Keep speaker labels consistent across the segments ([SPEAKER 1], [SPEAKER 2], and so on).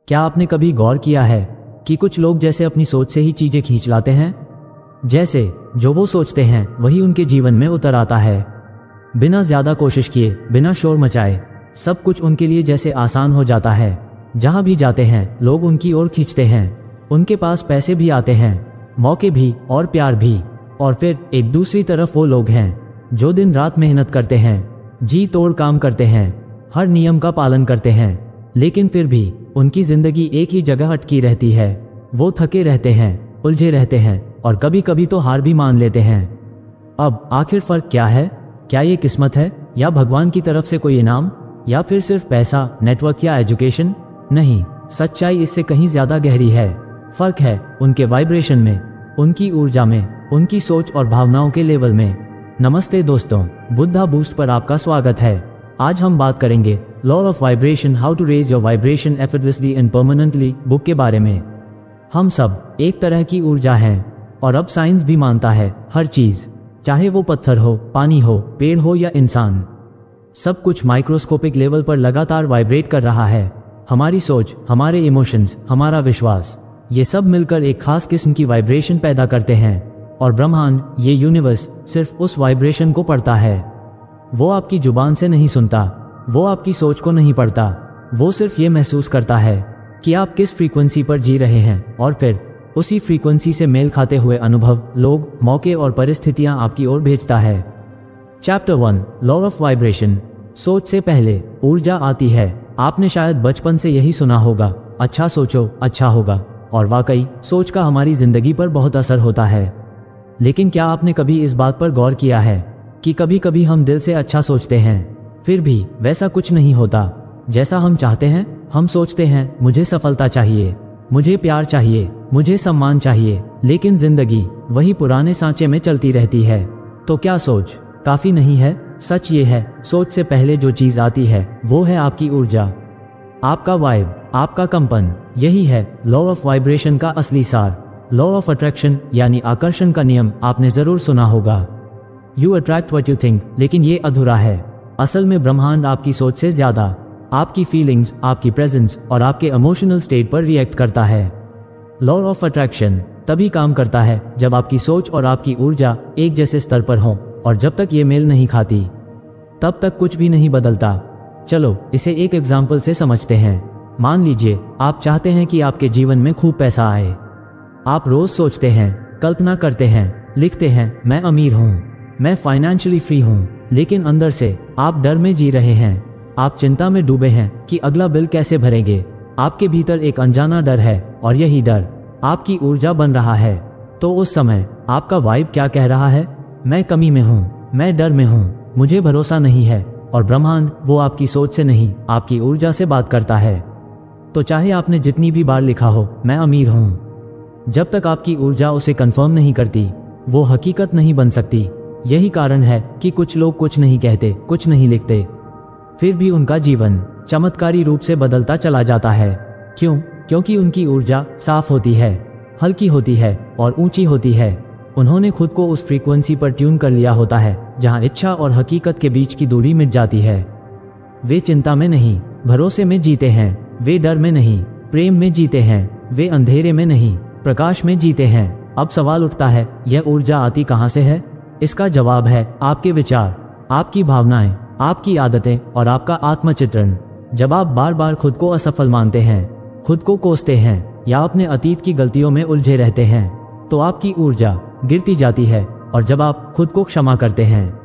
[SPEAKER 1] क्या आपने कभी गौर किया है कि कुछ लोग जैसे अपनी सोच से ही चीजें खींच लाते हैं? जैसे जो वो सोचते हैं वही उनके जीवन में उतर आता है। बिना ज्यादा कोशिश किए, बिना शोर मचाए, सब कुछ उनके लिए जैसे आसान हो जाता है। जहां भी जाते हैं लोग उनकी ओर खींचते हैं। उनके पास पैसे भी आते हैं, मौके भी और प्यार भी। और फिर एक दूसरी तरफ वो लोग हैं जो दिन रात मेहनत करते हैं, जी तोड़ काम करते हैं, हर नियम का पालन करते हैं, लेकिन फिर भी उनकी जिंदगी एक ही जगह अटकी रहती है। वो थके रहते हैं, उलझे रहते हैं और कभी कभी तो हार भी मान लेते हैं। अब आखिर फर्क क्या है? क्या ये किस्मत है, या भगवान की तरफ से कोई इनाम, या फिर सिर्फ पैसा, नेटवर्क या एजुकेशन? नहीं, सच्चाई इससे कहीं ज्यादा गहरी है। फर्क है उनके वाइब्रेशन में, उनकी ऊर्जा में, उनकी सोच और भावनाओं के लेवल में। नमस्ते दोस्तों, बुद्धा बूस्ट पर आपका स्वागत है। आज हम बात करेंगे law of vibration, how to raise your vibration effortlessly and permanently book के बारे में। हम सब एक तरह की ऊर्जा हैं, और अब साइंस भी मानता है हर चीज, चाहे वो पत्थर हो, पानी हो, पेड़ हो या इंसान, सब कुछ माइक्रोस्कोपिक लेवल पर लगातार वाइब्रेट कर रहा है। हमारी सोच, हमारे इमोशंस, हमारा विश्वास, ये सब मिलकर एक खास किस्म की वाइब्रेशन पैदा करते हैं। और ब्रह्मांड, ये यूनिवर्स, सिर्फ उस वाइब्रेशन को पढ़ता है। वो आपकी जुबान से नहीं सुनता, वो आपकी सोच को नहीं पढ़ता, वो सिर्फ ये महसूस करता है कि आप किस फ्रीक्वेंसी पर जी रहे हैं, और फिर उसी फ्रीक्वेंसी से मेल खाते हुए अनुभव, लोग, मौके और परिस्थितियां आपकी ओर भेजता है। Chapter 1, law of vibration. सोच से पहले ऊर्जा आती है। आपने शायद बचपन से यही सुना होगा, अच्छा सोचो अच्छा होगा। और वाकई सोच का हमारी जिंदगी पर बहुत असर होता है। लेकिन क्या आपने कभी इस बात पर गौर किया है कि कभी कभी हम दिल से अच्छा सोचते हैं, फिर भी वैसा कुछ नहीं होता जैसा हम चाहते हैं? हम सोचते हैं मुझे सफलता चाहिए, मुझे प्यार चाहिए, मुझे सम्मान चाहिए, लेकिन जिंदगी वही पुराने सांचे में चलती रहती है। तो क्या सोच काफी नहीं है? सच ये है, सोच से पहले जो चीज आती है वो है आपकी ऊर्जा, आपका वाइब, आपका कंपन। यही है लॉ ऑफ वाइब्रेशन का असली सार। लॉ ऑफ अट्रैक्शन यानी आकर्षण का नियम आपने जरूर सुना होगा, you attract what you think. लेकिन ये अधूरा है। असल में ब्रह्मांड आपकी सोच से ज्यादा आपकी फीलिंग्स, आपकी प्रेजेंस और आपके इमोशनल स्टेट पर रिएक्ट करता है। लॉ ऑफ अट्रैक्शन तभी काम करता है जब आपकी सोच और आपकी ऊर्जा एक जैसे स्तर पर हो, और जब तक ये मेल नहीं खाती तब तक कुछ भी नहीं बदलता। चलो इसे एक एग्जाम्पल से समझते हैं। मान लीजिए आप चाहते हैं कि आपके जीवन में खूब पैसा आए। आप रोज सोचते हैं, कल्पना करते हैं, लिखते हैं, मैं अमीर हूँ, मैं फाइनेंशियली फ्री हूँ, लेकिन अंदर से आप डर में जी रहे हैं। आप चिंता में डूबे हैं कि अगला बिल कैसे भरेंगे। आपके भीतर एक अनजाना डर है, और यही डर आपकी ऊर्जा बन रहा है। तो उस समय आपका वाइब क्या कह रहा है? मैं कमी में हूँ, मैं डर में हूँ, मुझे भरोसा नहीं है। और ब्रह्मांड वो आपकी सोच से नहीं, आपकी ऊर्जा से बात करता है। तो चाहे आपने जितनी भी बार लिखा हो मैं अमीर हूँ, जब तक आपकी ऊर्जा उसे कंफर्म नहीं करती वो हकीकत नहीं बन सकती। यही कारण है कि कुछ लोग कुछ नहीं कहते, कुछ नहीं लिखते, फिर भी उनका जीवन चमत्कारी रूप से बदलता चला जाता है। क्यों? क्योंकि उनकी ऊर्जा साफ होती है, हल्की होती है और ऊंची होती है। उन्होंने खुद को उस फ्रीक्वेंसी पर ट्यून कर लिया होता है जहां इच्छा और हकीकत के बीच की दूरी मिट जाती है। वे चिंता में नहीं, भरोसे में जीते हैं। वे डर में नहीं, प्रेम में जीते हैं। वे अंधेरे में नहीं, प्रकाश में जीते हैं। अब सवाल उठता है, यह ऊर्जा आती कहां से है? इसका जवाब है आपके विचार, आपकी भावनाएं, आपकी आदतें और आपका आत्मचित्रण। जब आप बार बार खुद को असफल मानते हैं, खुद को कोसते हैं या अपने अतीत की गलतियों में उलझे रहते हैं, तो आपकी ऊर्जा गिरती जाती है। और जब आप खुद को क्षमा करते हैं,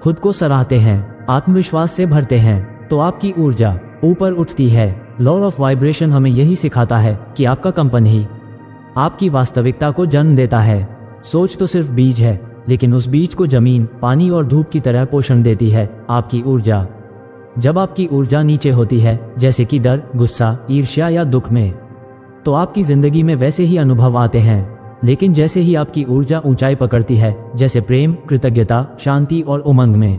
[SPEAKER 1] खुद को सराहते हैं, आत्मविश्वास से भरते हैं, तो आपकी ऊर्जा ऊपर उठती है। लॉ ऑफ वाइब्रेशन हमें यही सिखाता है कि आपका कंपन ही आपकी वास्तविकता को जन्म देता है। सोच तो सिर्फ बीज है, लेकिन उस बीज को जमीन, पानी और धूप की तरह पोषण देती है आपकी ऊर्जा। जब आपकी ऊर्जा नीचे होती है, जैसे कि डर, गुस्सा, ईर्ष्या या दुख में, तो आपकी जिंदगी में वैसे ही अनुभव आते हैं। लेकिन जैसे ही आपकी ऊर्जा ऊंचाई पकड़ती है, जैसे प्रेम, कृतज्ञता, शांति और उमंग में,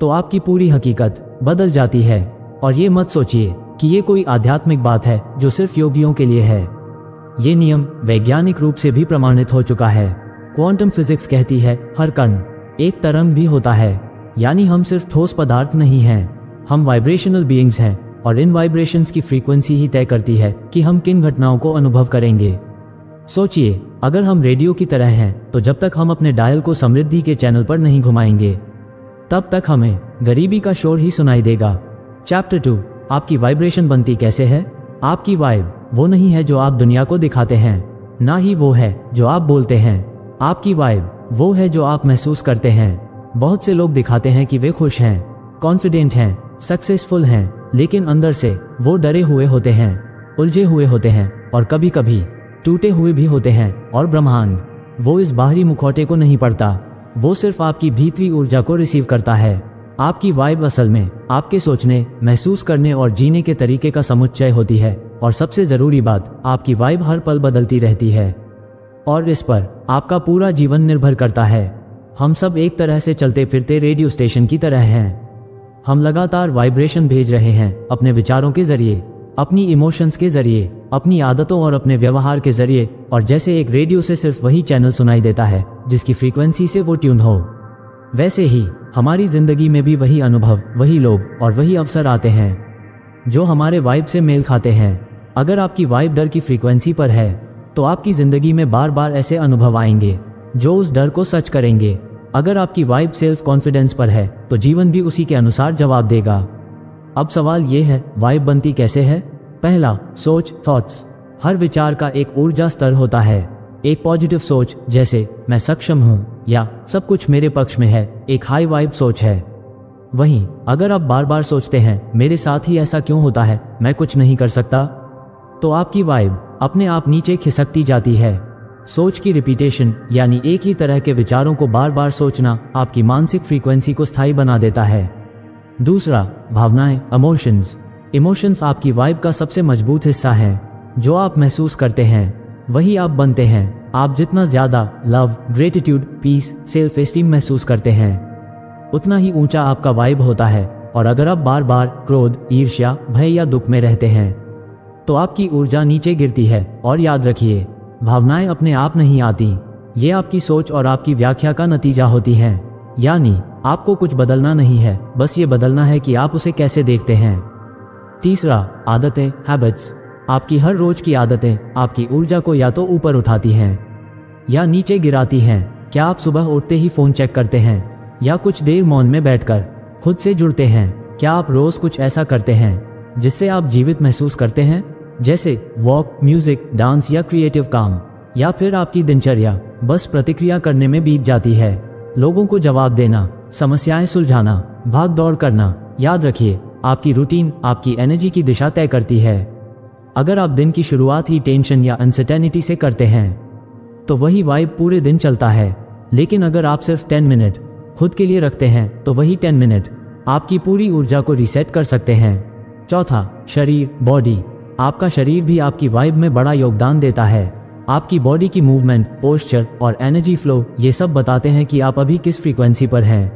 [SPEAKER 1] तो आपकी पूरी हकीकत बदल जाती है। और ये मत सोचिए कि ये कोई आध्यात्मिक बात है जो सिर्फ योगियों के लिए है। ये नियम वैज्ञानिक रूप से भी प्रमाणित हो चुका है। क्वांटम फिजिक्स कहती है हर कण एक तरंग भी होता है, यानी हम सिर्फ ठोस पदार्थ नहीं हैं, हम वाइब्रेशनल बीइंग्स हैं। और इन वाइब्रेशंस की फ्रीक्वेंसी ही तय करती है कि हम किन घटनाओं को अनुभव करेंगे। सोचिए, अगर हम रेडियो की तरह हैं तो जब तक हम अपने डायल को समृद्धि के चैनल पर नहीं घुमाएंगे तब तक हमें गरीबी का शोर ही सुनाई देगा। चैप्टर 2, आपकी वाइब्रेशन बनती कैसे है। आपकी वाइब वो नहीं है जो आप दुनिया को दिखाते हैं, ना ही वो है जो आप बोलते हैं। आपकी वाइब वो है जो आप महसूस करते हैं। बहुत से लोग दिखाते हैं कि वे खुश हैं, कॉन्फिडेंट हैं, सक्सेसफुल हैं, लेकिन अंदर से वो डरे हुए होते हैं, उलझे हुए होते हैं और कभी कभी टूटे हुए भी होते हैं। और ब्रह्मांड वो इस बाहरी मुखौटे को नहीं पढ़ता, वो सिर्फ आपकी भीतरी ऊर्जा को रिसीव करता है। आपकी वाइब असल में आपके सोचने, महसूस करने और जीने के तरीके का समुच्चय होती है। और सबसे जरूरी बात, आपकी वाइब हर पल बदलती रहती है और इस पर आपका पूरा जीवन निर्भर करता है। हम सब एक तरह से चलते फिरते रेडियो स्टेशन की तरह हैं। हम लगातार वाइब्रेशन भेज रहे हैं अपने विचारों के जरिए, अपनी इमोशंस के जरिए, अपनी आदतों और अपने व्यवहार के जरिए। और जैसे एक रेडियो से सिर्फ वही चैनल सुनाई देता है जिसकी फ्रीक्वेंसी से वो ट्यून हो, वैसे ही हमारी जिंदगी में भी वही अनुभव, वही लोग और वही अवसर आते हैं जो हमारे वाइब से मेल खाते हैं। अगर आपकी वाइब डर की फ्रीक्वेंसी पर है तो आपकी जिंदगी में बार बार ऐसे अनुभव आएंगे जो उस डर को सच करेंगे। अगर आपकी वाइब सेल्फ कॉन्फिडेंस पर है तो जीवन भी उसी के अनुसार जवाब देगा। अब सवाल ये है, वाइब बनती कैसे है। पहला, सोच, थॉट्स। हर विचार का एक ऊर्जा स्तर होता है। एक पॉजिटिव सोच जैसे मैं सक्षम हूं या सब कुछ मेरे पक्ष में है, एक हाई वाइब सोच है। वहीं अगर आप बार बार सोचते हैं मेरे साथ ही ऐसा क्यों होता है, मैं कुछ नहीं कर सकता, तो आपकी वाइब अपने आप नीचे खिसकती जाती है। सोच की रिपीटेशन यानी एक ही तरह के विचारों को बार बार सोचना आपकी मानसिक फ्रीक्वेंसी को स्थायी बना देता है। दूसरा, भावनाएं, इमोशंस। इमोशंस आपकी वाइब का सबसे मजबूत हिस्सा है। जो आप महसूस करते हैं वही आप बनते हैं। आप जितना ज्यादा love, gratitude, peace, self esteem महसूस करते हैं उतना ही ऊंचा आपका वाइब होता है। और अगर आप बार बार क्रोध, ईर्ष्या, भय या दुख में रहते हैं तो आपकी ऊर्जा नीचे गिरती है। और याद रखिए, भावनाएं अपने आप नहीं आती, ये आपकी सोच और आपकी व्याख्या का नतीजा होती हैं। यानी आपको कुछ बदलना नहीं है, बस ये बदलना है कि आप उसे कैसे देखते हैं। तीसरा, आदतें, हैबिट्स। आपकी हर रोज की आदतें आपकी ऊर्जा को या तो ऊपर उठाती हैं या नीचे गिराती हैं। क्या आप सुबह उठते ही फोन चेक करते हैं या कुछ देर मौन में बैठकर खुद से जुड़ते हैं। क्या आप रोज कुछ ऐसा करते हैं जिससे आप जीवित महसूस करते हैं, जैसे वॉक, म्यूजिक, डांस या क्रिएटिव काम। या फिर आपकी दिनचर्या बस प्रतिक्रिया करने में बीत जाती है, लोगों को जवाब देना, समस्याएं सुलझाना, भाग दौड़ करना। याद रखिए, आपकी रूटीन आपकी एनर्जी की दिशा तय करती है। अगर आप दिन की शुरुआत ही टेंशन या अनसर्टेनिटी से करते हैं तो वही वाइब पूरे दिन चलता है। लेकिन अगर आप सिर्फ 10 मिनट खुद के लिए रखते हैं तो वही 10 मिनट आपकी पूरी ऊर्जा को रीसेट कर सकते हैं। चौथा, शरीर, बॉडी। आपका शरीर भी आपकी वाइब में बड़ा योगदान देता है। आपकी बॉडी की मूवमेंट, पोस्चर और एनर्जी फ्लो, ये सब बताते हैं कि आप अभी किस फ्रीक्वेंसी पर हैं।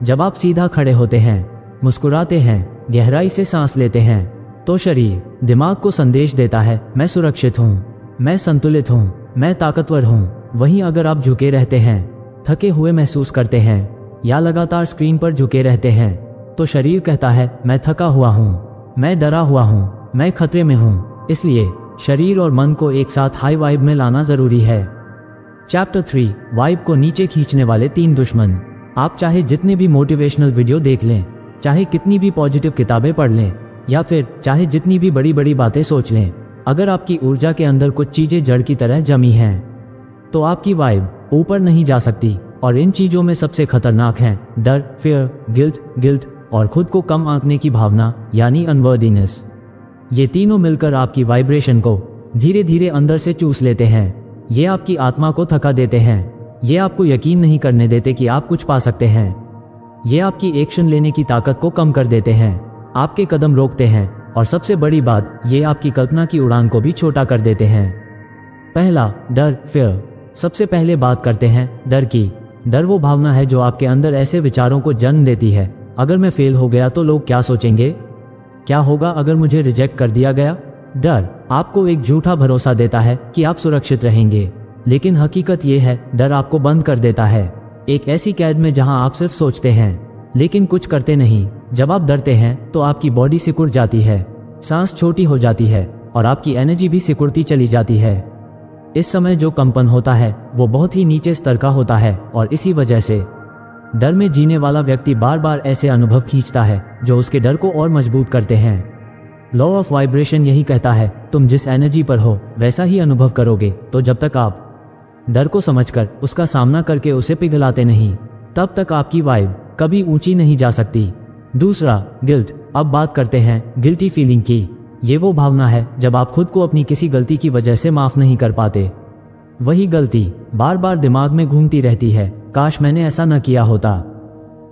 [SPEAKER 1] जब आप सीधा खड़े होते हैं, मुस्कुराते हैं, गहराई से सांस लेते हैं, तो शरीर दिमाग को संदेश देता है, मैं सुरक्षित हूँ, मैं संतुलित हूँ, मैं ताकतवर हूँ। वहीं अगर आप झुके रहते हैं, थके हुए महसूस करते हैं या लगातार स्क्रीन पर झुके रहते हैं, तो शरीर कहता है, मैं थका हुआ हूँ, मैं डरा हुआ हूँ, मैं खतरे में हूँ। इसलिए शरीर और मन को एक साथ हाई वाइब में लाना जरूरी है। चैप्टर 3, वाइब को नीचे खींचने वाले 3 दुश्मन। आप चाहे जितने भी मोटिवेशनल वीडियो देख लें, चाहे कितनी भी पॉजिटिव किताबें पढ़ लें या फिर चाहे जितनी भी बड़ी बड़ी बातें सोच लें, अगर आपकी ऊर्जा के अंदर कुछ चीजें जड़ की तरह जमी हैं तो आपकी वाइब ऊपर नहीं जा सकती। और इन चीजों में सबसे खतरनाक हैं डर, फियर, गिल्ट और खुद को कम आंकने की भावना यानी अनवर्दीनेस। ये तीनों मिलकर आपकी वाइब्रेशन को धीरे धीरे अंदर से चूस लेते हैं। ये आपकी आत्मा को थका देते हैं। ये आपको यकीन नहीं करने देते कि आप कुछ पा सकते हैं। ये आपकी एक्शन लेने की ताकत को कम कर देते हैं, आपके कदम रोकते हैं और सबसे बड़ी बात, ये आपकी कल्पना की उड़ान को भी छोटा कर देते हैं। पहला, डर, फियर। सबसे पहले बात करते हैं डर की। डर वो भावना है जो आपके अंदर ऐसे विचारों को जन्म देती है, अगर मैं फेल हो गया तो लोग क्या सोचेंगे, क्या होगा अगर मुझे रिजेक्ट कर दिया गया। डर आपको एक झूठा भरोसा देता है कि आप सुरक्षित रहेंगे, लेकिन हकीकत ये है डर आपको बंद कर देता है एक ऐसी कैद में जहां आप सिर्फ सोचते हैं लेकिन कुछ करते नहीं। जब आप डरते हैं तो आपकी बॉडी सिकुड़ जाती है, सांस छोटी हो जाती है और आपकी एनर्जी भी सिकुड़ती चली जाती है। इस समय जो कंपन होता है वो बहुत ही नीचे स्तर का होता है और इसी वजह से डर में जीने वाला व्यक्ति बार बार ऐसे अनुभव खींचता है जो उसके डर को और मजबूत करते हैं। लॉ ऑफ वाइब्रेशन यही कहता है, तुम जिस एनर्जी पर हो वैसा ही अनुभव करोगे। तो जब तक आप डर को समझकर उसका सामना करके उसे पिघलाते नहीं, तब तक आपकी वाइब कभी ऊंची नहीं जा सकती। दूसरा, गिल्ट। अब बात करते हैं गिल्टी फीलिंग की। ये वो भावना है जब आप खुद को अपनी किसी गलती की वजह से माफ नहीं कर पाते। वही गलती बार बार दिमाग में घूमती रहती है, काश मैंने ऐसा न किया होता,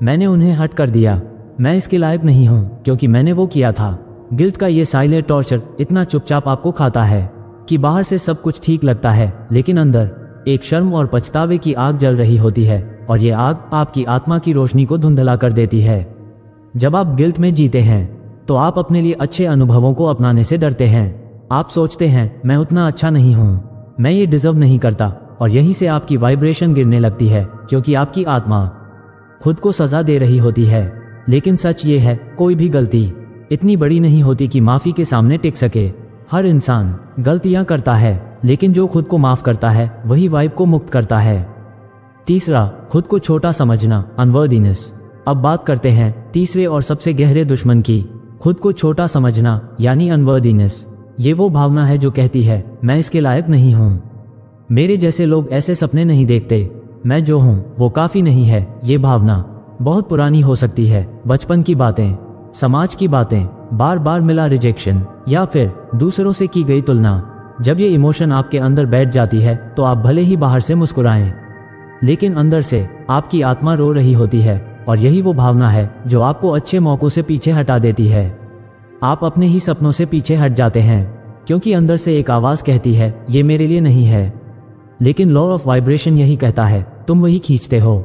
[SPEAKER 1] मैंने उन्हें हर्ट कर दिया, मैं इसके लायक नहीं हूं क्योंकि मैंने वो किया था। गिल्ट का ये साइलेंट टॉर्चर इतना चुपचाप आपको खाता है कि बाहर से सब कुछ ठीक लगता है, लेकिन अंदर एक शर्म और पछतावे की आग जल रही होती है और ये आग आपकी आत्मा की रोशनी को धुंधला कर देती है। जब आप गिल्ट में जीते हैं तो आप अपने लिए अच्छे अनुभवों को अपनाने से डरते हैं। आप सोचते हैं मैं उतना अच्छा नहीं हूं, मैं ये डिजर्व नहीं करता, और यहीं से आपकी वाइब्रेशन गिरने लगती है क्योंकि आपकी आत्मा खुद को सजा दे रही होती है। लेकिन सच ये है, कोई भी गलती इतनी बड़ी नहीं होती कि माफी के सामने टिक सके। हर इंसान गलतियां करता है, लेकिन जो खुद को माफ करता है वही वाइब को मुक्त करता है। तीसरा, खुद को छोटा समझना, अनवर्दीनेस। अब बात करते हैं तीसरे और सबसे गहरे दुश्मन की, खुद को छोटा समझना यानी अनवर्दीनेस। ये वो भावना है जो कहती है मैं इसके लायक नहीं हूं, मेरे जैसे लोग ऐसे सपने नहीं देखते, मैं जो हूं वो काफी नहीं है। ये भावना बहुत पुरानी हो सकती है, बचपन की बातें, समाज की बातें, बार बार मिला रिजेक्शन या फिर दूसरों से की गई तुलना। जब ये इमोशन आपके अंदर बैठ जाती है तो आप भले ही बाहर से मुस्कुराएं, लेकिन अंदर से आपकी आत्मा रो रही होती है, और यही वो भावना है जो आपको अच्छे मौकों से पीछे हटा देती है। आप अपने ही सपनों से पीछे हट जाते हैं क्योंकि अंदर से एक आवाज कहती है ये मेरे लिए नहीं है। लेकिन लॉ ऑफ वाइब्रेशन यही कहता है तुम वही खींचते हो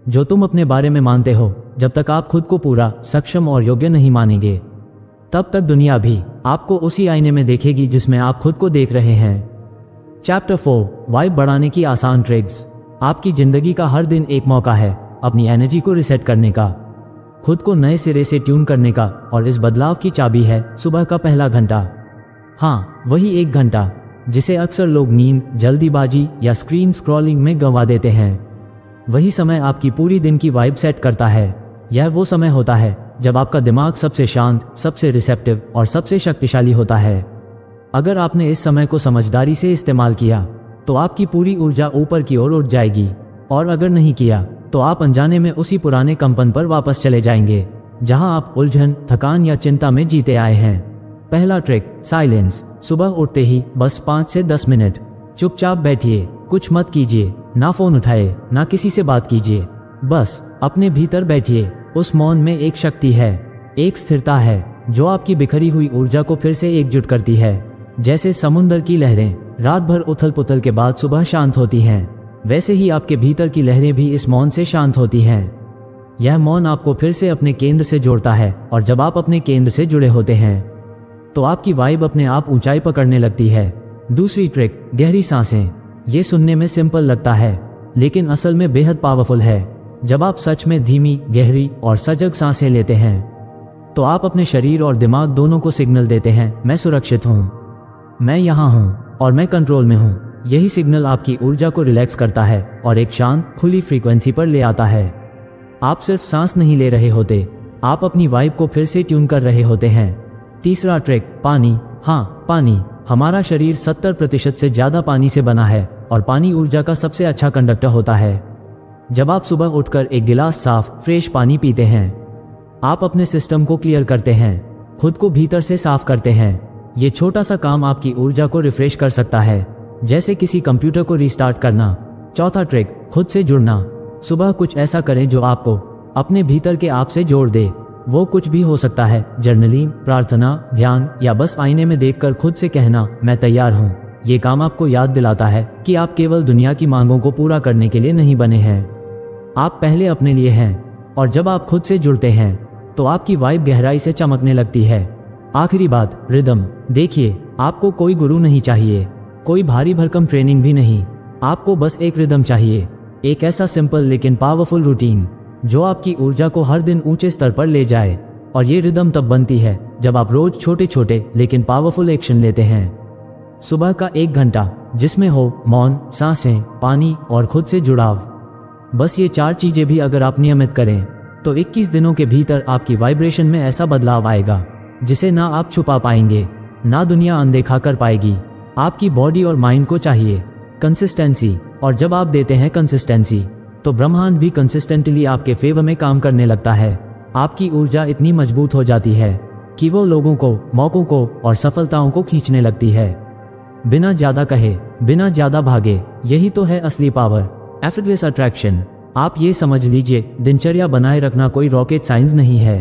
[SPEAKER 1] जो तुम अपने बारे में मानते हो। जब तक आप खुद को पूरा सक्षम और योग्य नहीं मानेंगे, तब तक दुनिया भी आपको उसी आईने में देखेगी जिसमें आप खुद को देख रहे हैं। चैप्टर 4, वाइब बढ़ाने की आसान ट्रिक्स। आपकी जिंदगी का हर दिन एक मौका है अपनी एनर्जी को रिसेट करने का, खुद को नए सिरे से ट्यून करने का, और इस बदलाव की चाबी है सुबह का पहला घंटा। हाँ, वही 1 घंटा जिसे अक्सर लोग नींद, जल्दीबाजी या स्क्रीन स्क्रॉलिंग में गंवा देते हैं। वही समय आपकी पूरी दिन की वाइब सेट करता है। यह वो समय होता है जब आपका दिमाग सबसे शांत, सबसे रिसेप्टिव और सबसे शक्तिशाली होता है। अगर आपने इस समय को समझदारी से इस्तेमाल किया तो आपकी पूरी ऊर्जा ऊपर की ओर उठ जाएगी, और अगर नहीं किया तो आप अनजाने में उसी पुराने कंपन पर वापस चले जाएंगे जहां आप उलझन, थकान या चिंता में जीते आए हैं। पहला ट्रिक, साइलेंस। सुबह उठते ही बस 5 से 10 मिनट चुपचाप बैठिए, कुछ मत कीजिए, ना फोन उठाए, ना किसी से बात कीजिए, बस अपने भीतर बैठिए। उस मौन में एक शक्ति है, एक स्थिरता है जो आपकी बिखरी हुई ऊर्जा को फिर से एकजुट करती है। जैसे समुद्र की लहरें रात भर उथल पुथल के बाद सुबह शांत होती हैं, वैसे ही आपके भीतर की लहरें भी इस मौन से शांत होती हैं। यह मौन आपको फिर से अपने केंद्र से जोड़ता है, और जब आप अपने केंद्र से जुड़े होते हैं तो आपकी वाइब अपने आप ऊंचाई पकड़ने लगती है। दूसरी ट्रिक, गहरी सांसें। ये सुनने में सिंपल लगता है लेकिन असल में बेहद पावरफुल है। जब आप सच में धीमी, गहरी और सजग सांसें लेते हैं तो आप अपने शरीर और दिमाग दोनों को सिग्नल देते हैं मैं सुरक्षित हूं, मैं यहां हूं और मैं कंट्रोल में हूं। यही सिग्नल आपकी ऊर्जा को रिलैक्स करता है और एक शांत, खुली फ्रीक्वेंसी पर ले आता है। आप सिर्फ सांस नहीं ले रहे होते, आप अपनी वाइब को फिर से ट्यून कर रहे होते हैं। तीसरा ट्रिक, पानी। हाँ, पानी। हमारा शरीर 70% से ज्यादा पानी से बना है और पानी ऊर्जा का सबसे अच्छा कंडक्टर होता है। जब आप सुबह उठकर एक गिलास साफ, फ्रेश पानी पीते हैं, आप अपने सिस्टम को क्लियर करते हैं, खुद को भीतर से साफ करते हैं। ये छोटा सा काम आपकी ऊर्जा को रिफ्रेश कर सकता है, जैसे किसी कंप्यूटर को रीस्टार्ट करना। चौथा ट्रिक, खुद से जुड़ना। सुबह कुछ ऐसा करें जो आपको अपने भीतर के आप से जोड़ दे। वो कुछ भी हो सकता है, जर्नलिंग, प्रार्थना, ध्यान, या बस आईने में देखकर खुद से कहना मैं तैयार हूँ। ये काम आपको याद दिलाता है कि आप केवल दुनिया की मांगों को पूरा करने के लिए नहीं बने हैं, आप पहले अपने लिए हैं। और जब आप खुद से जुड़ते हैं तो आपकी वाइब गहराई से चमकने लगती है। आखिरी बात, रिदम। देखिए, आपको कोई गुरु नहीं चाहिए, कोई भारी भरकम ट्रेनिंग भी नहीं, आपको बस एक रिदम चाहिए, एक ऐसा सिंपल लेकिन पावरफुल रूटीन जो आपकी ऊर्जा को हर दिन ऊंचे स्तर पर ले जाए। और ये रिदम तब बनती है जब आप रोज छोटे छोटे लेकिन पावरफुल एक्शन लेते हैं। सुबह का 1 घंटा जिसमें हो मौन, सांसें, पानी और खुद से जुड़ाव। बस ये 4 चीजें भी अगर आप नियमित करें तो 21 दिनों के भीतर आपकी वाइब्रेशन में ऐसा बदलाव आएगा जिसे ना आप छुपा पाएंगे, ना दुनिया अनदेखा कर पाएगी। आपकी बॉडी और माइंड को चाहिए कंसिस्टेंसी, और जब आप देते हैं कंसिस्टेंसी तो ब्रह्मांड भी कंसिस्टेंटली आपके फेवर में काम करने लगता है। आपकी ऊर्जा इतनी मजबूत हो जाती है कि वो लोगों को, मौकों को और सफलताओं को खींचने लगती है। बिना ज्यादा कहे, बिना ज्यादा भागे, यही तो है असली पावर, एफर्टलेस अट्रैक्शन। आप ये समझ लीजिए, दिनचर्या बनाए रखना कोई रॉकेट साइंस नहीं है,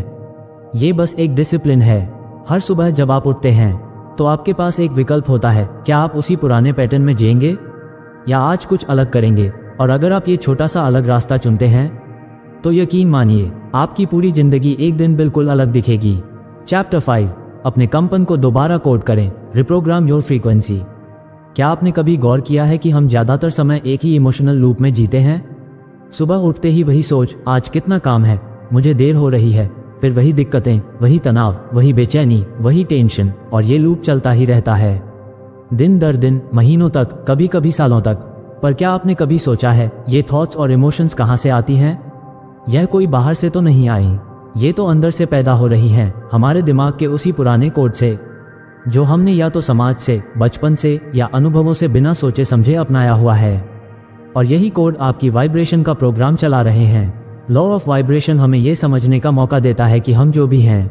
[SPEAKER 1] ये बस एक डिसिप्लिन है। हर सुबह जब आप उठते हैं तो आपके पास एक विकल्प होता है, क्या आप उसी पुराने पैटर्न में जिएंगे या आज कुछ अलग करेंगे। और अगर आप ये छोटा सा अलग रास्ता चुनते हैं तो यकीन मानिए आपकी पूरी जिंदगी एक दिन बिल्कुल अलग दिखेगी। चैप्टर 5, अपने कंपन को दोबारा कोड करें, रिप्रोग्राम योर फ्रीक्वेंसी। क्या आपने कभी गौर किया है कि हम ज्यादातर समय एक ही इमोशनल लूप में जीते हैं? सुबह उठते ही वही सोच, आज कितना काम है, मुझे देर हो रही है, फिर वही दिक्कतें, वही तनाव, वही बेचैनी, वही टेंशन, और ये लूप चलता ही रहता है दिन दर दिन, महीनों तक, कभी कभी सालों तक। पर क्या आपने कभी सोचा है ये थॉट्स और इमोशंस कहाँ से आती हैं? यह कोई बाहर से तो नहीं आई, ये तो अंदर से पैदा हो रही हैं, हमारे दिमाग के उसी पुराने कोड से जो हमने या तो समाज से, बचपन से या अनुभवों से बिना सोचे समझे अपनाया हुआ है। और यही कोड आपकी वाइब्रेशन का प्रोग्राम चला रहे हैं। लॉ ऑफ वाइब्रेशन हमें यह समझने का मौका देता है कि हम जो भी हैं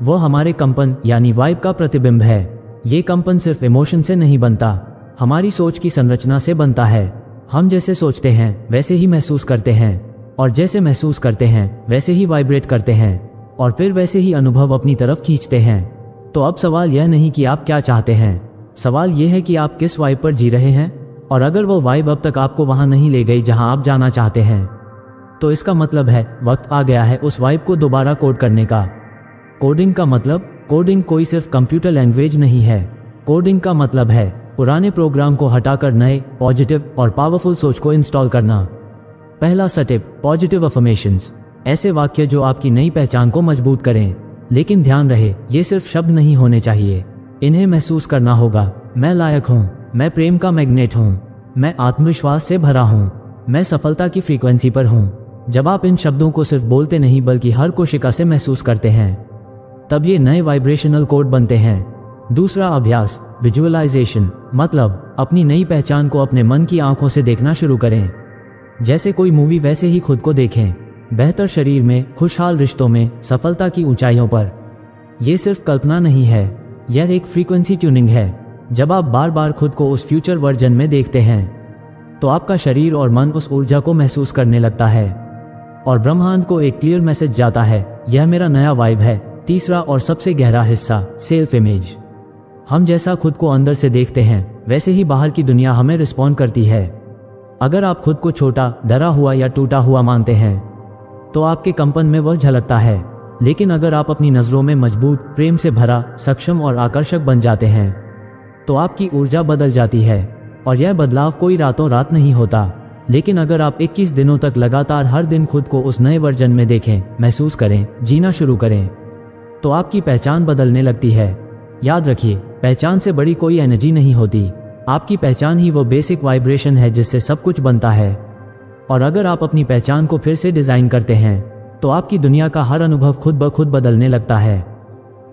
[SPEAKER 1] वो हमारे कंपन यानी वाइब का प्रतिबिंब है। ये कंपन सिर्फ इमोशन से नहीं बनता, हमारी सोच की संरचना से बनता है। हम जैसे सोचते हैं वैसे ही महसूस करते हैं, और जैसे महसूस करते हैं वैसे ही वाइब्रेट करते हैं, और फिर वैसे ही अनुभव अपनी तरफ खींचते हैं। तो अब सवाल यह नहीं कि आप क्या चाहते हैं, सवाल यह है कि आप किस वाइब पर जी रहे हैं। और अगर वो वाइब अब तक आपको वहां नहीं ले गई जहां आप जाना चाहते हैं तो इसका मतलब है वक्त आ गया है उस वाइब को दोबारा कोड करने का। कोडिंग का मतलब, कोडिंग कोई सिर्फ कंप्यूटर लैंग्वेज नहीं है। कोडिंग का मतलब है पुराने प्रोग्राम को हटाकर नए, पॉजिटिव और पावरफुल सोच को इंस्टॉल करना। पहला स्टेप, पॉजिटिव अफर्मेशंस, ऐसे वाक्य जो आपकी नई पहचान को मजबूत करें। लेकिन ध्यान रहे, ये सिर्फ शब्द नहीं होने चाहिए, इन्हें महसूस करना होगा। मैं लायक हूँ, मैं प्रेम का मैग्नेट हूँ, मैं आत्मविश्वास से भरा हूँ, मैं सफलता की फ्रीक्वेंसी पर हूँ। जब आप इन शब्दों को सिर्फ बोलते नहीं बल्कि हर कोशिका से महसूस करते हैं तब ये नए वाइब्रेशनल कोड बनते हैं। दूसरा अभ्यास, विजुअलाइजेशन, मतलब अपनी नई पहचान को अपने मन की आंखों से देखना शुरू करें। जैसे कोई मूवी वैसे ही खुद को देखें, बेहतर शरीर में, खुशहाल रिश्तों में, सफलता की ऊंचाइयों पर। यह सिर्फ कल्पना नहीं है, यह एक फ्रीक्वेंसी ट्यूनिंग है। जब आप बार बार खुद को उस फ्यूचर वर्जन में देखते हैं तो आपका शरीर और मन उस ऊर्जा को महसूस करने लगता है और ब्रह्मांड को एक क्लियर मैसेज जाता है, यह मेरा नया वाइब है। तीसरा और सबसे गहरा हिस्सा, सेल्फ इमेज। हम जैसा खुद को अंदर से देखते हैं वैसे ही बाहर की दुनिया हमें रिस्पॉन्ड करती है। अगर आप खुद को छोटा, डरा हुआ या टूटा हुआ मानते हैं तो आपके कंपन में वह झलकता है। लेकिन अगर आप अपनी नजरों में मजबूत, प्रेम से भरा, सक्षम और आकर्षक बन जाते हैं तो आपकी ऊर्जा बदल जाती है। और यह बदलाव कोई रातों रात नहीं होता। लेकिन अगर आप 21 दिनों तक लगातार हर दिन खुद को उस नए वर्जन में देखें, महसूस करें, जीना शुरू करें तो आपकी पहचान बदलने लगती है। याद रखिए, पहचान से बड़ी कोई एनर्जी नहीं होती। आपकी पहचान ही वो बेसिक वाइब्रेशन है जिससे सब कुछ बनता है। और अगर आप अपनी पहचान को फिर से डिजाइन करते हैं तो आपकी दुनिया का हर अनुभव खुद ब खुद बदलने लगता है।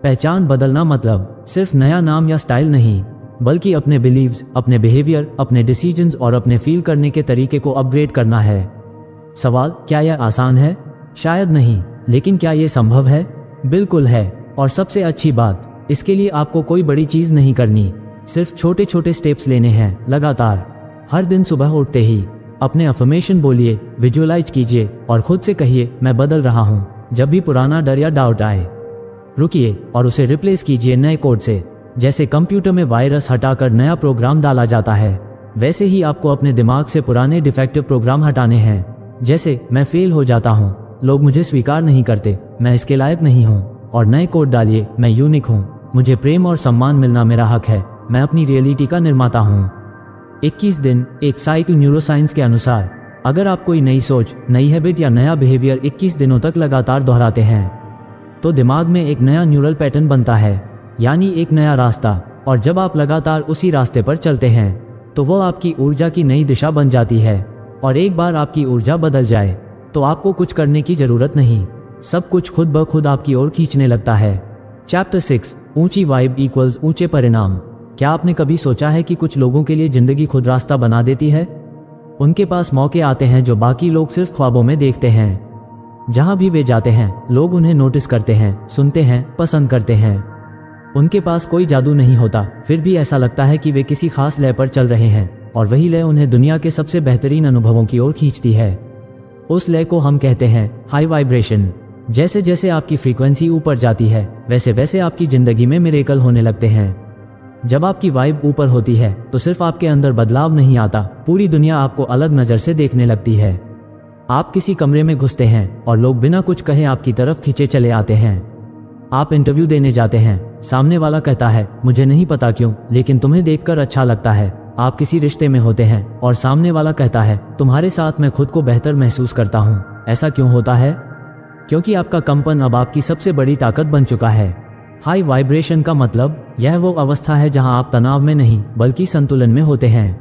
[SPEAKER 1] पहचान बदलना मतलब सिर्फ नया नाम या स्टाइल नहीं, बल्कि अपने बिलीव्स, अपने बिहेवियर, अपने डिसीजंस और अपने फील करने के तरीके को अपग्रेड करना है। सवाल, क्या यह आसान है? शायद नहीं, लेकिन क्या यह संभव है? बिल्कुल है। और सबसे अच्छी बात, इसके लिए आपको कोई बड़ी चीज नहीं करनी, सिर्फ छोटे छोटे स्टेप्स लेने हैं लगातार। हर दिन सुबह उठते ही अपने अफर्मेशन बोलिए, विजुअलाइज कीजिए और खुद से कहिए, मैं बदल रहा हूँ। जब भी पुराना डर या डाउट आए, रुकिए और उसे रिप्लेस कीजिए नए कोड से। जैसे कंप्यूटर में वायरस हटाकर नया प्रोग्राम डाला जाता है, वैसे ही आपको अपने दिमाग से पुराने डिफेक्टिव प्रोग्राम हटाने हैं। जैसे, मैं फेल हो जाता हूँ, लोग मुझे स्वीकार नहीं करते, मैं इसके लायक नहीं हूँ। और नए कोड डालिए, मैं यूनिक हूँ, मुझे प्रेम और सम्मान मिलना मेरा हक है, मैं अपनी रियलिटी का निर्माता हूँ। 21 दिन, एक साइकिल न्यूरोसाइंस के अनुसार अगर आप कोई नई सोच, नई हैबिट या नया बिहेवियर 21 दिनों तक लगातार दोहराते हैं तो दिमाग में एक नया न्यूरल पैटर्न बनता है, यानी एक नया रास्ता। और जब आप लगातार उसी रास्ते पर चलते हैं तो वो आपकी ऊर्जा की नई दिशा बन जाती है। और एक बार आपकी ऊर्जा बदल जाए तो आपको कुछ करने की जरूरत नहीं, सब कुछ खुद ब खुद आपकी ओर खींचने लगता है। चैप्टर 6, ऊंची वाइब इक्वल्स ऊंचे परिणाम। क्या आपने कभी सोचा है कि कुछ लोगों के लिए जिंदगी खुद रास्ता बना देती है? उनके पास मौके आते हैं जो बाकी लोग सिर्फ ख्वाबों में देखते हैं। जहां भी वे जाते हैं लोग उन्हें नोटिस करते हैं, सुनते हैं, पसंद करते हैं। उनके पास कोई जादू नहीं होता, फिर भी ऐसा लगता है कि वे किसी खास लय पर चल रहे हैं और वही लय उन्हें दुनिया के सबसे बेहतरीन अनुभवों की ओर खींचती है। उस लय को हम कहते हैं हाई वाइब्रेशन। जैसे जैसे आपकी फ्रीक्वेंसी ऊपर जाती है वैसे वैसे आपकी जिंदगी में मिरेकल होने लगते हैं। जब आपकी वाइब ऊपर होती है तो सिर्फ आपके अंदर बदलाव नहीं आता, पूरी दुनिया आपको अलग नजर से देखने लगती है। आप किसी कमरे में घुसते हैं और लोग बिना कुछ कहे आपकी तरफ खींचे चले आते हैं। आप इंटरव्यू देने जाते हैं, सामने वाला कहता है मुझे नहीं पता क्यों, लेकिन तुम्हें देखकर अच्छा लगता है। आप किसी रिश्ते में होते हैं और सामने वाला कहता है तुम्हारे साथ मैं खुद को बेहतर महसूस करता हूँ। ऐसा क्यों होता है? क्योंकि आपका कंपन अब आपकी सबसे बड़ी ताकत बन चुका है। हाई वाइब्रेशन का मतलब यह वो अवस्था है जहां आप तनाव में नहीं बल्कि संतुलन में होते हैं,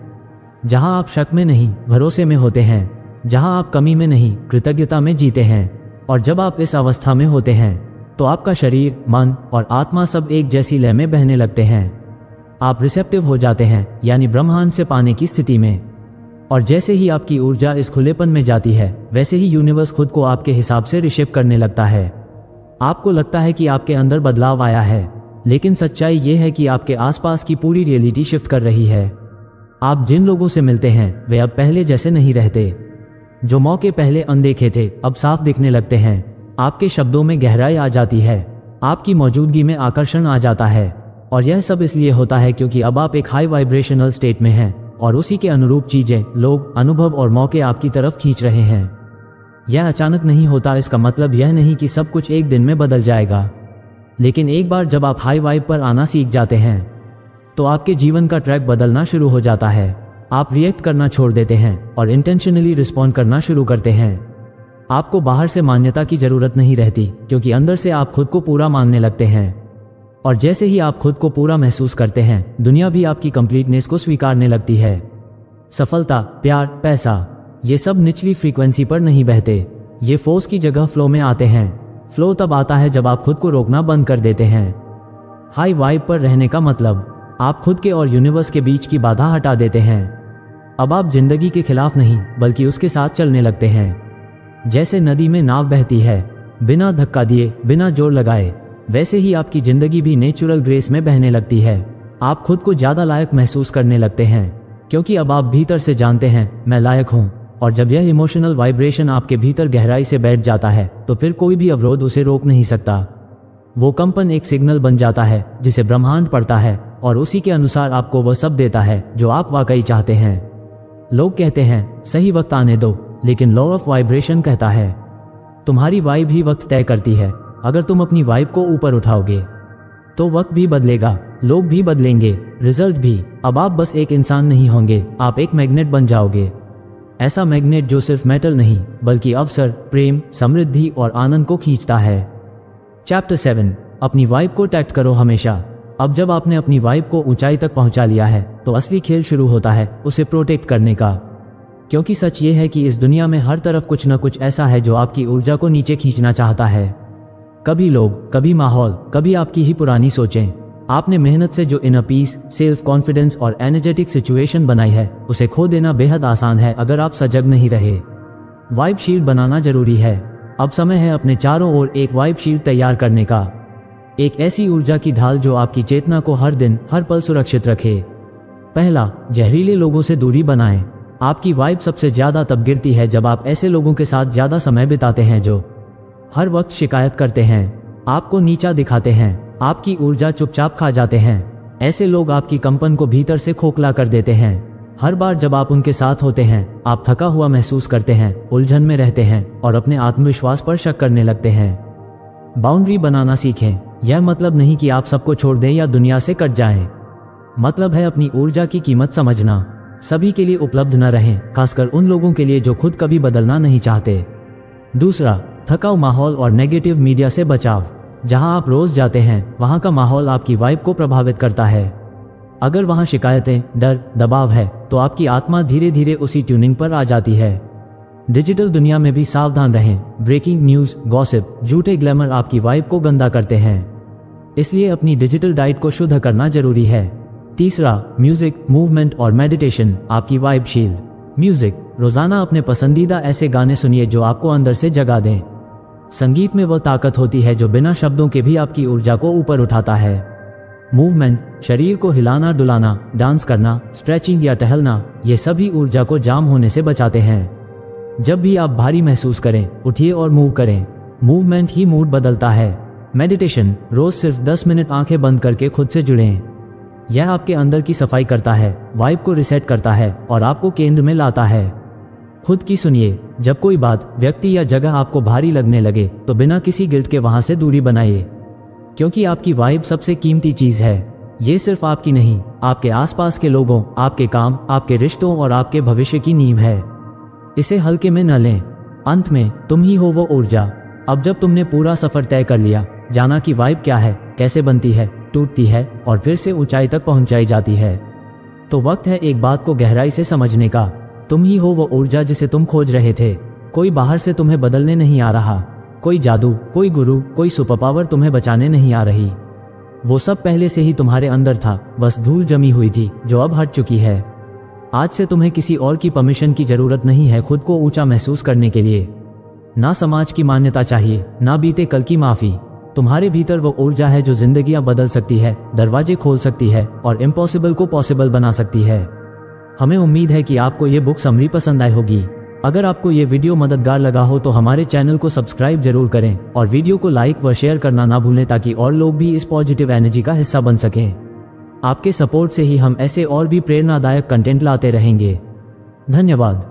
[SPEAKER 1] जहां आप शक में नहीं भरोसे में होते हैं, जहां आप कमी में नहीं कृतज्ञता में जीते हैं। और जब आप इस अवस्था में होते हैं तो आपका शरीर, मन और आत्मा सब एक जैसी लय में बहने लगते हैं। आप रिसेप्टिव हो जाते हैं, यानी ब्रह्मांड से पाने की स्थिति में। और जैसे ही आपकी ऊर्जा इस खुलेपन में जाती है वैसे ही यूनिवर्स खुद को आपके हिसाब से रिशेप करने लगता है। आपको लगता है कि आपके अंदर बदलाव आया है, लेकिन सच्चाई ये है कि आपके आसपास की पूरी रियलिटी शिफ्ट कर रही है। आप जिन लोगों से मिलते हैं वे अब पहले जैसे नहीं रहते। जो मौके पहले अनदेखे थे अब साफ दिखने लगते हैं। आपके शब्दों में गहराई आ जाती है, आपकी मौजूदगी में आकर्षण आ जाता है। और यह सब इसलिए होता है क्योंकि अब आप एक हाई वाइब्रेशनल स्टेट में हैं और उसी के अनुरूप चीजें, लोग, अनुभव और मौके आपकी तरफ खींच रहे हैं। यह अचानक नहीं होता। इसका मतलब यह नहीं कि सब कुछ एक दिन में बदल जाएगा, लेकिन एक बार जब आप हाई वाइब पर आना सीख जाते हैं तो आपके जीवन का ट्रैक बदलना शुरू हो जाता है। आप रिएक्ट करना छोड़ देते हैं और इंटेंशनली रिस्पॉन्ड करना शुरू करते हैं। आपको बाहर से मान्यता की जरूरत नहीं रहती, क्योंकि अंदर से आप खुद को पूरा मानने लगते हैं। और जैसे ही आप खुद को पूरा महसूस करते हैं दुनिया भी आपकी कंप्लीटनेस को स्वीकारने लगती है। सफलता, प्यार, पैसा, ये सब निचली फ्रीक्वेंसी पर नहीं बहते, ये फोर्स की जगह फ्लो में आते हैं। फ्लो तब आता है जब आप खुद को रोकना बंद कर देते हैं। हाई वाइब पर रहने का मतलब आप खुद के और यूनिवर्स के बीच की बाधा हटा देते हैं। अब आप जिंदगी के खिलाफ नहीं बल्कि उसके साथ चलने लगते हैं। जैसे नदी में नाव बहती है बिना धक्का दिए, बिना जोर लगाए, वैसे ही आपकी जिंदगी भी नेचुरल ग्रेस में बहने लगती है। आप खुद को ज्यादा लायक महसूस करने लगते हैं, क्योंकि अब आप भीतर से जानते हैं मैं लायक हूँ। और जब यह इमोशनल वाइब्रेशन आपके भीतर गहराई से बैठ जाता है तो फिर कोई भी अवरोध उसे रोक नहीं सकता। वो कंपन एक सिग्नल बन जाता है जिसे ब्रह्मांड पढ़ता है और उसी के अनुसार आपको वह सब देता है जो आप वाकई चाहते हैं। लोग कहते हैं सही वक्त आने दो, लेकिन लॉ ऑफ वाइब्रेशन कहता है तुम्हारी वाइब ही वक्त तय करती है। अगर तुम अपनी वाइब को ऊपर उठाओगे तो वक्त भी बदलेगा, लोग भी बदलेंगे, रिजल्ट भी। अब आप बस एक इंसान नहीं होंगे, आप एक मैग्नेट बन जाओगे। ऐसा मैग्नेट जो सिर्फ मेटल नहीं बल्कि अवसर, प्रेम, समृद्धि और आनंद को खींचता है। चैप्टर 7, अपनी वाइब को टैक्ट करो हमेशा। अब जब आपने अपनी वाइब को ऊंचाई तक पहुंचा लिया है तो असली खेल शुरू होता है उसे प्रोटेक्ट करने का। क्योंकि सच ये है कि इस दुनिया में हर तरफ कुछ न कुछ ऐसा है जो आपकी ऊर्जा को नीचे खींचना चाहता है। कभी लोग, कभी माहौल, कभी आपकी ही पुरानी सोचें। आपने मेहनत से जो इनर पीस, सेल्फ कॉन्फिडेंस और एनर्जेटिक सिचुएशन बनाई है उसे खो देना बेहद आसान है अगर आप सजग नहीं रहे। वाइब शील्ड बनाना जरूरी है। अब समय है अपने चारों ओर एक वाइब शील्ड तैयार करने का। एक ऐसी ऊर्जा की ढाल जो आपकी चेतना को हर दिन, हर पल सुरक्षित रखे। पहला, जहरीले लोगों से दूरी बनाएं। आपकी वाइब सबसे ज्यादा तब गिरती है जब आप ऐसे लोगों के साथ ज्यादा समय बिताते हैं जो हर वक्त शिकायत करते हैं, आपको नीचा दिखाते हैं, आपकी ऊर्जा चुपचाप खा जाते हैं। ऐसे लोग आपकी कंपन को भीतर से खोखला कर देते हैं। हर बार जब आप उनके साथ होते हैं आप थका हुआ महसूस करते हैं, उलझन में रहते हैं और अपने आत्मविश्वास पर शक करने लगते हैं। बाउंड्री बनाना सीखें। यह मतलब नहीं कि आप सबको छोड़ दें या दुनिया से कट जाएं। मतलब है अपनी ऊर्जा की कीमत समझना। सभी के लिए उपलब्ध न रहें, खासकर उन लोगों के लिए जो खुद कभी बदलना नहीं चाहते। दूसरा, थकाऊ माहौल और नेगेटिव मीडिया से बचाव। जहां आप रोज जाते हैं वहां का माहौल आपकी वाइब को प्रभावित करता है। अगर वहां शिकायतें, डर, दबाव है तो आपकी आत्मा धीरे धीरे उसी ट्यूनिंग पर आ जाती है। डिजिटल दुनिया में भी सावधान रहें। ब्रेकिंग न्यूज, गॉसिप, झूठे ग्लैमर आपकी वाइब को गंदा करते हैं, इसलिए अपनी डिजिटल डाइट को शुद्ध करना जरूरी है। तीसरा, म्यूजिक, मूवमेंट और मेडिटेशन आपकी वाइब शील्ड। म्यूजिक, रोजाना अपने पसंदीदा ऐसे गाने सुनिए जो आपको अंदर से जगा दें। संगीत में वह ताकत होती है जो बिना शब्दों के भी आपकी ऊर्जा को ऊपर उठाता है। मूवमेंट, शरीर को हिलाना डुलाना, डांस करना, स्ट्रेचिंग या टहलना, ये सभी ऊर्जा को जाम होने से बचाते हैं। जब भी आप भारी महसूस करें, उठिए और मूव करें। मूवमेंट ही मूड बदलता है। मेडिटेशन, रोज सिर्फ 10 मिनट आंखें बंद करके खुद से जुड़ें। यह आपके अंदर की सफाई करता है, वाइब को रिसेट करता है और आपको केंद्र में लाता है। खुद की सुनिए। जब कोई बात, व्यक्ति या जगह आपको भारी लगने लगे तो बिना किसी गिल्ट के वहां से दूरी बनाइए, क्योंकि आपकी वाइब सबसे कीमती चीज है। ये सिर्फ आपकी नहीं, आपके आसपास के लोगों, आपके काम, आपके रिश्तों और आपके भविष्य की नींव है। इसे हल्के में न लें। अंत में तुम ही हो वो ऊर्जा। अब जब तुमने पूरा सफर तय कर लिया, जाना कि वाइब क्या है, कैसे बनती है, टूटती है और फिर से ऊंचाई तक पहुंचाई जाती है, तो वक्त है एक बात को गहराई से समझने का। तुम ही हो वो ऊर्जा जिसे तुम खोज रहे थे। कोई बाहर से तुम्हें बदलने नहीं आ रहा, कोई जादू, कोई गुरु, कोई सुपर पावर तुम्हें बचाने नहीं आ रही। वो सब पहले से ही तुम्हारे अंदर था, बस धूल जमी हुई थी जो अब हट चुकी है। आज से तुम्हें किसी और की परमिशन की जरूरत नहीं है खुद को ऊंचा महसूस करने के लिए। ना समाज की मान्यता चाहिए, ना बीते कल की माफी। तुम्हारे भीतर वो ऊर्जा है जो जिंदगियां बदल सकती है, दरवाजे खोल सकती है और इम्पॉसिबल को पॉसिबल बना सकती है। हमें उम्मीद है कि आपको ये बुक समरी पसंद आई होगी। अगर आपको ये वीडियो मददगार लगा हो तो हमारे चैनल को सब्सक्राइब जरूर करें और वीडियो को लाइक व शेयर करना ना भूलें ताकि और लोग भी इस पॉजिटिव एनर्जी का हिस्सा बन सकें। आपके सपोर्ट से ही हम ऐसे और भी प्रेरणादायक कंटेंट लाते रहेंगे। धन्यवाद।